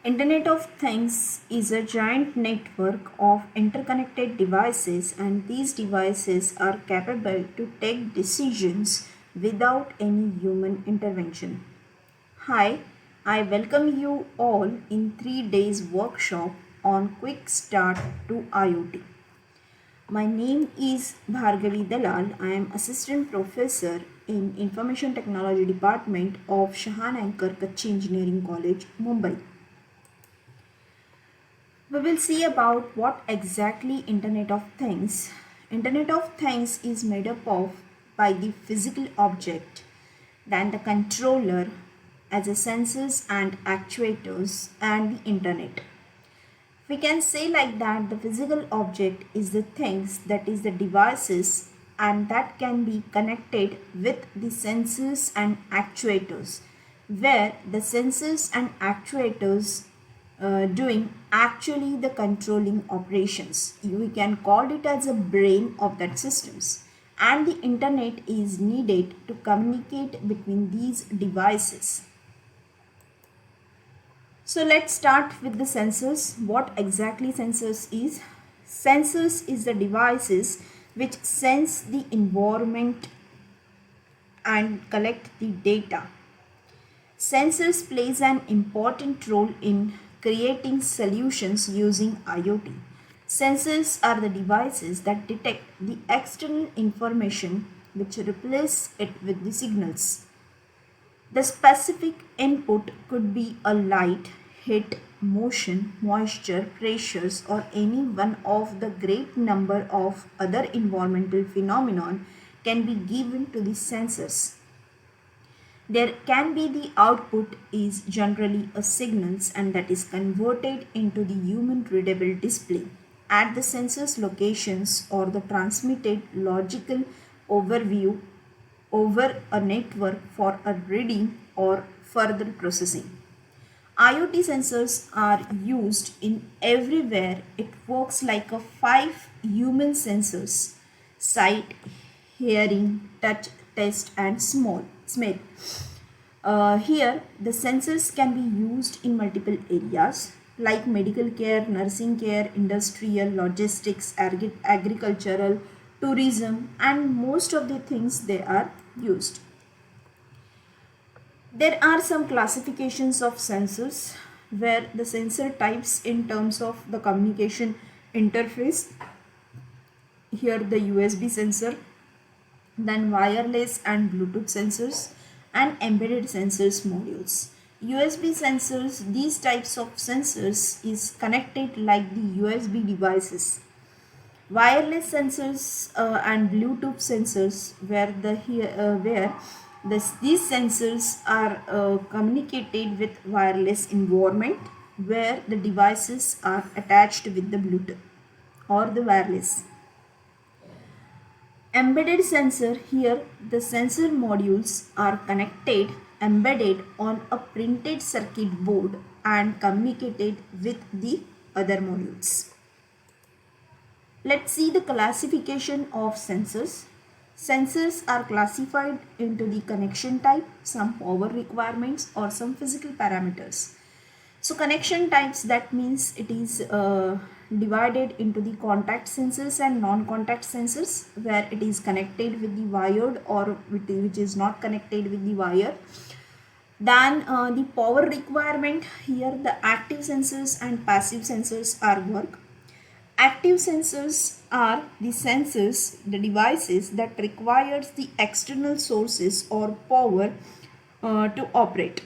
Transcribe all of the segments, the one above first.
Internet of Things is a giant network of interconnected devices, and these devices are capable to take decisions without any human intervention. Hi, I welcome you all in 3 days workshop on quick start to IoT. My name is Bhargavi Dalal. I am assistant professor in Information Technology Department of Shahan Anchor Kutch Engineering College, Mumbai. We will see about what exactly Internet of Things. Internet of Things is made up of by the physical object, then the controller as a sensors and actuators and the internet. We can say like that the physical object is the things, that is the devices, and that can be connected with the sensors and actuators, where the sensors and actuators doing actually the controlling operations. We can call it as a brain of that systems, and the internet is needed to communicate between these devices. So let's start with the sensors. What exactly sensors is? Sensors is the devices which sense the environment and collect the data. Sensors plays an important role in creating solutions using IoT. Sensors are the devices that detect the external information which replace it with the signals. The specific input could be a light, heat, motion, moisture, pressures, or any one of the great number of other environmental phenomenon can be given to the sensors. There can be the output is generally a signals, and that is converted into the human readable display at the sensor's locations or the transmitted logical overview over a network for a reading or further processing. IoT sensors are used in everywhere. It works like a 5 human sensors: sight, hearing, touch, taste, and smell. Here, the sensors can be used in multiple areas like medical care, nursing care, industrial, logistics, agricultural, tourism, and most of the things they are used. There are some classifications of sensors where the sensor types in terms of the communication interface. Here the USB sensor, then wireless and Bluetooth sensors, and embedded sensors modules. USB sensors, these types of sensors is connected like the USB devices. Wireless sensors and Bluetooth sensors, these sensors are communicated with wireless environment, where the devices are attached with the Bluetooth or the wireless. Embedded sensor, here the sensor modules are connected, embedded on a printed circuit board and communicated with the other modules. Let's see the classification of sensors. Sensors are classified into the connection type, some power requirements, or some physical parameters. So connection types, that means it is divided into the contact sensors and non-contact sensors, where it is connected with the wired or which is not connected with the wire. Then the power requirement, here the active sensors and passive sensors are work. Active sensors are the sensors, the devices that requires the external sources or power to operate.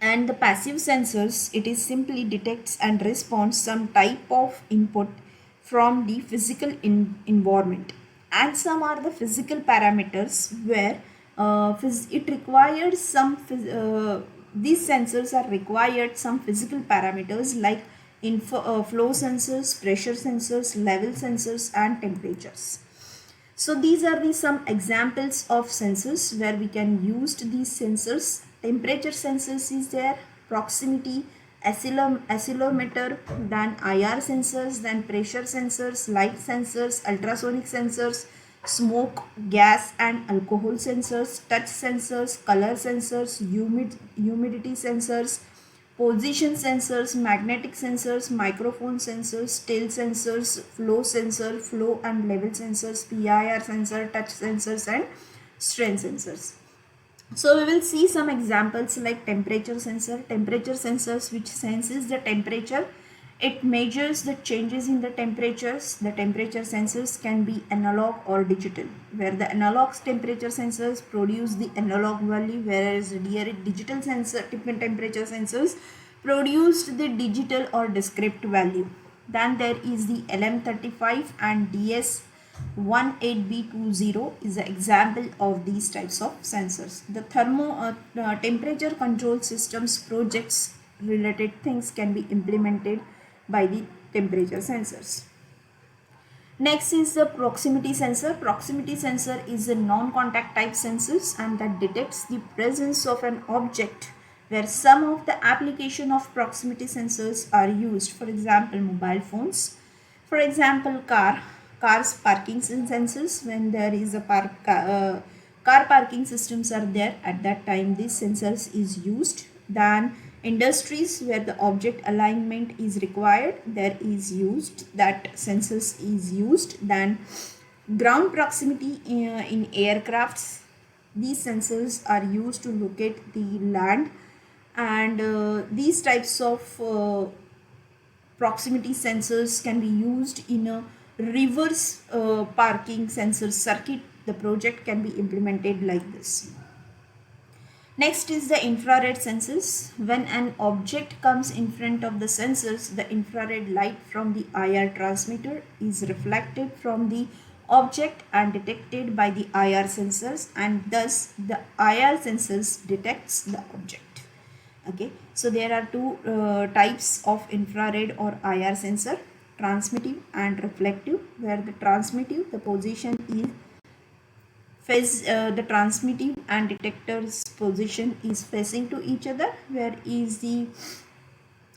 And the passive sensors, it is simply detects and responds some type of input from the physical environment. And some are the physical parameters where it requires these sensors are required some physical parameters like flow sensors, pressure sensors, level sensors, and temperatures. So these are the some examples of sensors where we can use these sensors. Temperature sensors is there, proximity, accelerometer, then IR sensors, then pressure sensors, light sensors, ultrasonic sensors, smoke, gas and alcohol sensors, touch sensors, color sensors, humidity sensors, position sensors, magnetic sensors, microphone sensors, tail sensors, flow sensor, flow and level sensors, PIR sensor, touch sensors and strength sensors. So we will see some examples like temperature sensor. Temperature sensors which senses the temperature. It measures the changes in the temperatures. The temperature sensors can be analog or digital, where the analog temperature sensors produce the analog value, whereas the digital sensor temperature sensors produced the digital or discrete value. Then there is the LM35 and DS18B20 is an example of these types of sensors. The temperature control systems projects related things can be implemented by the temperature sensors. Next is the proximity sensor. Proximity sensor is a non-contact type sensors and that detects the presence of an object, where some of the application of proximity sensors are used. For example, mobile phones. For example, cars parking sensors. When there is a car parking systems are there, at that time this sensors is used. Then industries where the object alignment is required, there is used, that sensors is used. Then ground proximity in aircrafts, these sensors are used to locate the land, and these types of proximity sensors can be used in a reverse parking sensor circuit. The project can be implemented like this. Next is the infrared sensors. When an object comes in front of the sensors, the infrared light from the IR transmitter is reflected from the object and detected by the IR sensors, and thus the IR sensors detects the object. Okay, so there are two types of infrared or IR sensor, transmittive and reflective, where the transmittive, the position is the transmittive and detector's position is facing to each other, where is the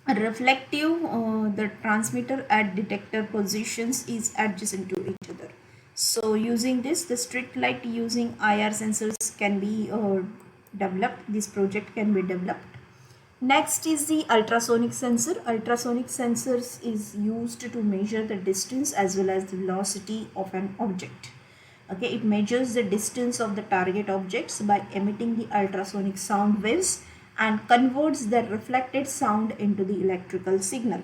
reflective, the transmitter and detector positions is adjacent to each other. So using this, the street light using IR sensors can be developed. This project can be developed. Next is the ultrasonic sensor. Ultrasonic sensors is used to measure the distance as well as the velocity of an object. Okay, it measures the distance of the target objects by emitting the ultrasonic sound waves and converts the reflected sound into the electrical signal.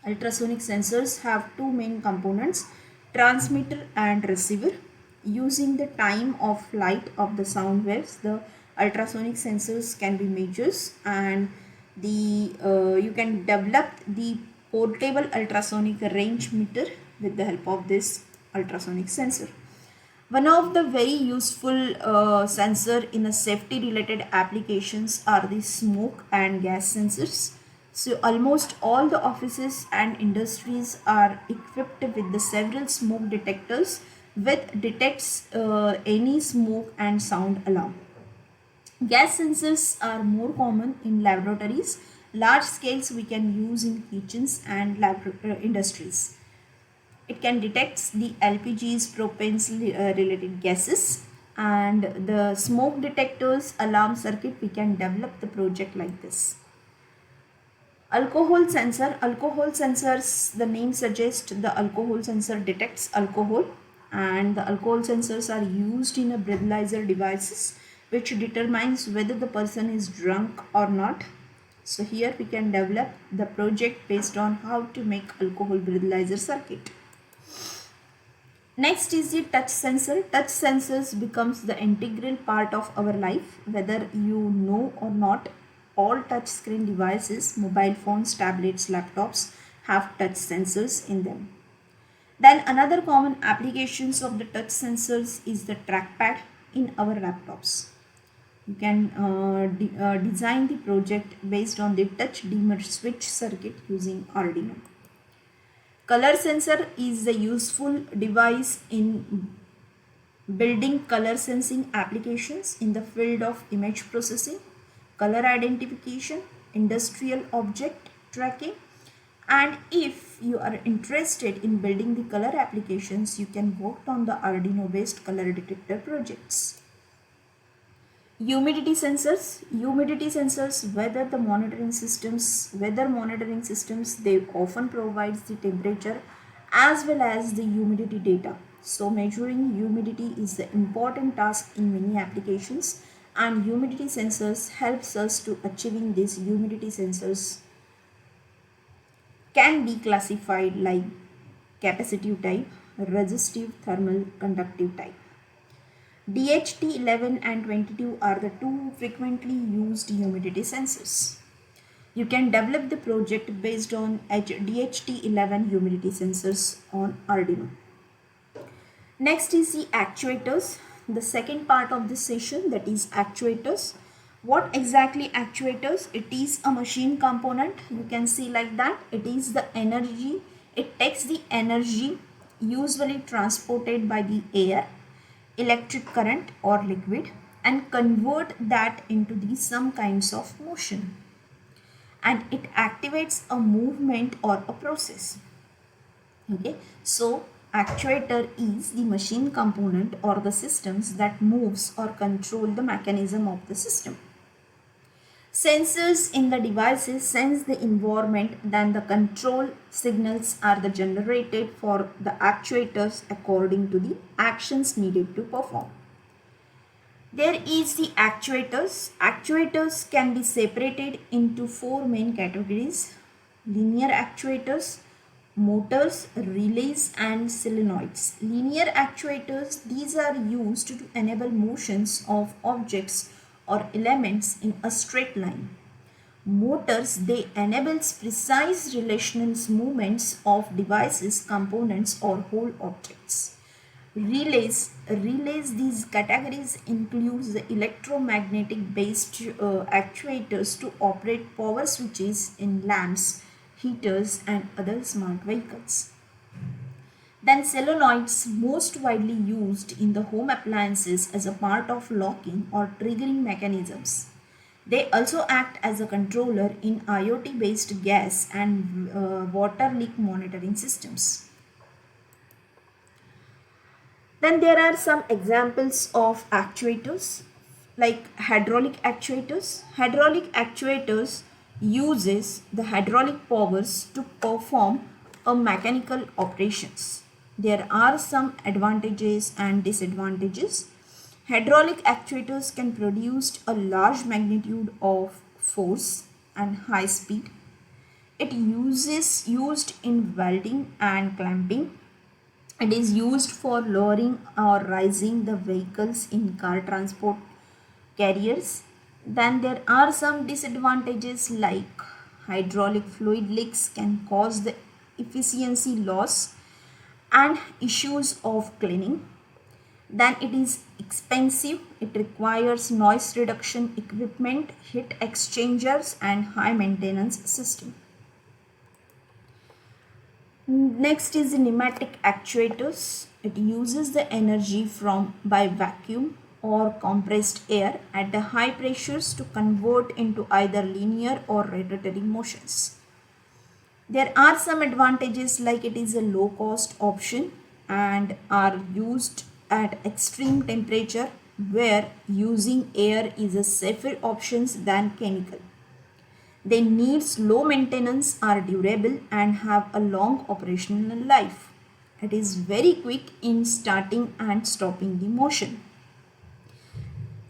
Ultrasonic sensors have two main components, transmitter and receiver. Using the time of flight of the sound waves, the ultrasonic sensors can be measured, and the you can develop the portable ultrasonic range meter with the help of this ultrasonic sensor. One of the very useful sensor in a safety related applications are the smoke and gas sensors. So almost all the offices and industries are equipped with the several smoke detectors which detects any smoke and sound alarm. Gas sensors are more common in laboratories. Large scales we can use in kitchens and industries. It can detect the LPGs, propanes related gases, and the smoke detectors alarm circuit we can develop the project like this. Alcohol sensor. Alcohol sensors, the name suggests the alcohol sensor detects alcohol, and the alcohol sensors are used in a breathalyzer devices which determines whether the person is drunk or not. So here we can develop the project based on how to make alcohol breathalyzer circuit. Next is the touch sensor. Touch sensors becomes the integral part of our life, whether you know or not. All touch screen devices, mobile phones, tablets, laptops have touch sensors in them. Then another common applications of the touch sensors is the trackpad in our laptops. You can design the project based on the touch dimmer switch circuit using Arduino. Color sensor is a useful device in building color sensing applications in the field of image processing, color identification, industrial object tracking, and if you are interested in building the color applications, you can work on the Arduino based color detector projects. Humidity sensors, weather monitoring systems, they often provides the temperature as well as the humidity data. So measuring humidity is the important task in many applications, and humidity sensors helps us to achieving this. Humidity sensors can be classified like capacitive type, resistive, thermal, conductive type. DHT11 and 22 are the two frequently used humidity sensors. You can develop the project based on DHT11 humidity sensors on Arduino. Next is the actuators, the second part of this session, that is actuators. What exactly actuators? It is a machine component. You can see like that. It is the energy. It takes the energy usually transported by the air, electric current or liquid, and convert that into the some kinds of motion, and it activates a movement or a process. Okay, so actuator is the machine component or the systems that moves or control the mechanism of the system. Sensors in the devices sense the environment, then the control signals are the generated for the actuators according to the actions needed to perform. There is the actuators. Actuators can be separated into four main categories: linear actuators, motors, relays, and solenoids. Linear actuators, these are used to enable motions of objects or elements in a straight line. Motors, they enables precise relational movements of devices, components, or whole objects. Relays, these categories includes the electromagnetic based actuators to operate power switches in lamps, heaters, and other smart vehicles. Then solenoids, most widely used in the home appliances as a part of locking or triggering mechanisms. They also act as a controller in IoT based gas and water leak monitoring systems. Then there are some examples of actuators like hydraulic actuators. Hydraulic actuators uses the hydraulic powers to perform a mechanical operations. There are some advantages and disadvantages. Hydraulic actuators can produce a large magnitude of force and high speed. It uses used in welding and clamping. It is used for lowering or raising the vehicles in car transport carriers. Then there are some disadvantages like hydraulic fluid leaks can cause the efficiency loss and issues of cleaning. Then it is expensive. It requires noise reduction equipment, heat exchangers, and high maintenance system. Next is the pneumatic actuators. It uses the energy from by vacuum or compressed air at the high pressures to convert into either linear or rotatory motions. There are some advantages like it is a low cost option and are used at extreme temperature where using air is a safer option than chemical. They needs low maintenance, are durable, and have a long operational life. It is very quick in starting and stopping the motion.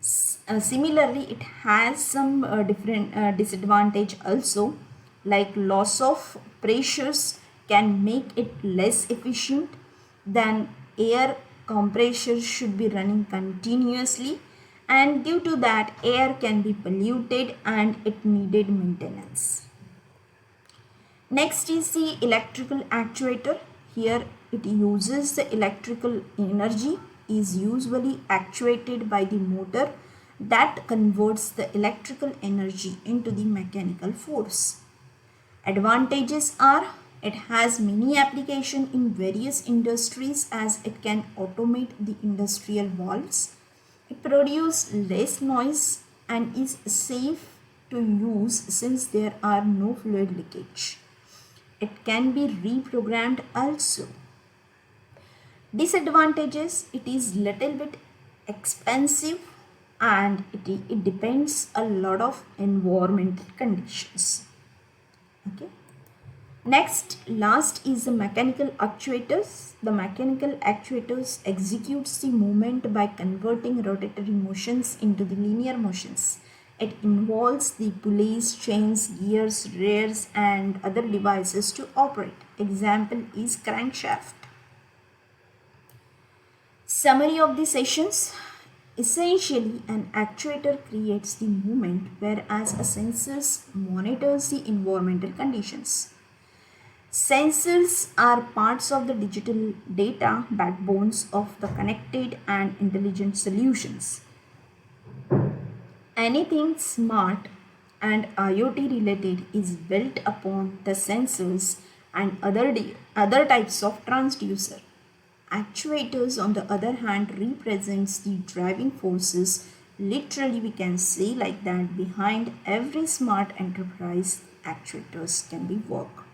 Similarly, it has some different disadvantage also, like loss of pressures can make it less efficient than air. Compressor should be running continuously, and due to that air can be polluted and it needed maintenance. Next is the electrical actuator. Here it uses the electrical energy, is usually actuated by the motor that converts the electrical energy into the mechanical force. Advantages are it has many application in various industries as it can automate the industrial valves. It produces less noise and is safe to use since there are no fluid leakage. It can be reprogrammed also. Disadvantages, it is little bit expensive and it depends a lot of environmental conditions. Okay. Next, last is the mechanical actuators. The mechanical actuators executes the movement by converting rotatory motions into the linear motions. It involves the pulleys, chains, gears, rears, and other devices to operate. Example is crankshaft. Summary of the sessions. Essentially, an actuator creates the movement whereas a sensor monitors the environmental conditions. Sensors are parts of the digital data backbones of the connected and intelligent solutions. Anything smart and IoT related is built upon the sensors and other types of transducer. Actuators, on the other hand, represents the driving forces. Literally, we can say like that behind every smart enterprise, actuators can be work.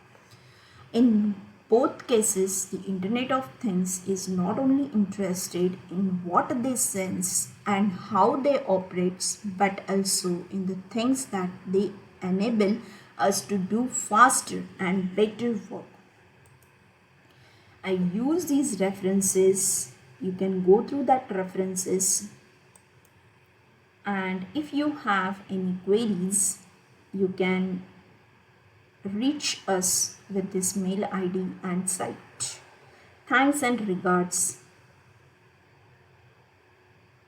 In both cases, the Internet of Things is not only interested in what they sense and how they operate, but also in the things that they enable us to do faster and better work. I use these references. You can go through that references, and if you have any queries, you can reach us with this mail ID and site. Thanks and regards.